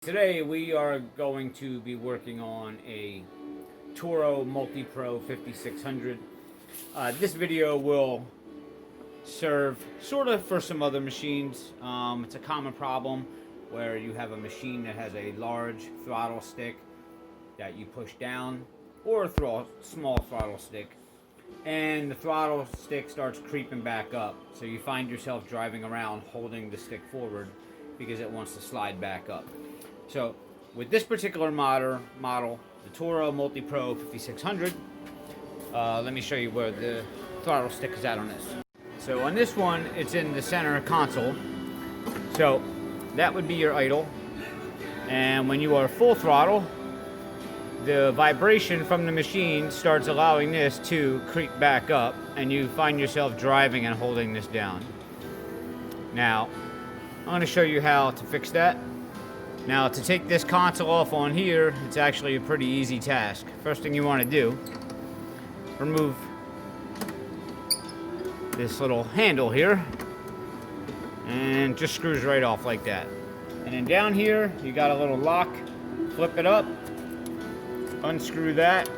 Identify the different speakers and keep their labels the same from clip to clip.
Speaker 1: Today we are going to be working on a Toro Multipro 5600. This video will serve sort of for some other machines. It's a common problem where you have a machine that has a large throttle stick that you push down, or a small throttle stick, and the throttle stick starts creeping back up. So you find yourself driving around holding the stick forward because it wants to slide back up. So with this particular model, the Toro Multipro 5600, let me show you where the throttle stick is at on this. So on this one, it's in the center console. So that would be your idle. And when you are full throttle, the vibration from the machine starts allowing this to creep back up, and you find yourself driving and holding this down. Now, I'm going to show you how to fix that. Now, to take this console off on here, it's actually a pretty easy task. First thing you want to do, remove this little handle here, and just screws right off like that. And then down here, you got a little lock. Flip it up, unscrew that.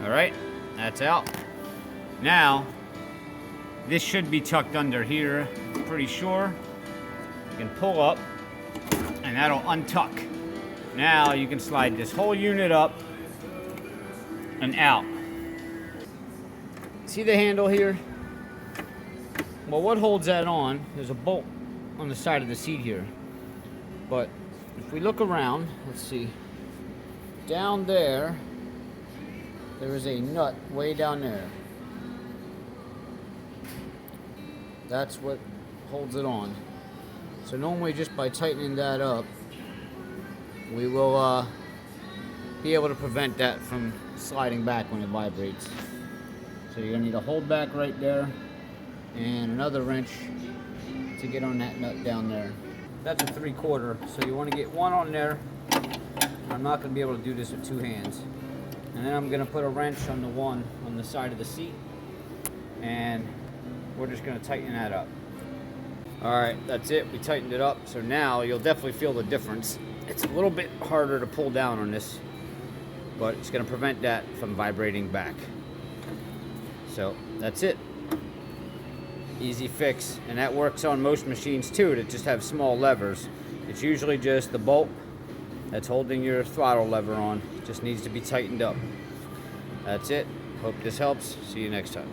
Speaker 1: All right, that's out. Now, this should be tucked under here, I'm pretty sure. You can pull up, and that'll untuck. Now you can slide this whole unit up and out. See the handle here? Well, what holds that on, there's a bolt on the side of the seat here. But if we look around, let's see, down there, there is a nut way down there. That's what holds it on. So normally, just by tightening that up, we will be able to prevent that from sliding back when it vibrates. So you're gonna need a hold back right there and another wrench to get on that nut down there. That's a 3/4, so you want to get one on there. I'm not gonna be able to do this with two hands. And then I'm gonna put a wrench on the one on the side of the seat, and we're just going to tighten that up. Alright, that's it. We tightened it up. So now you'll definitely feel the difference. It's a little bit harder to pull down on this, but it's going to prevent that from vibrating back. So that's it. Easy fix. And that works on most machines too, that just have small levers. It's usually just the bolt that's holding your throttle lever on. It just needs to be tightened up. That's it. Hope this helps. See you next time.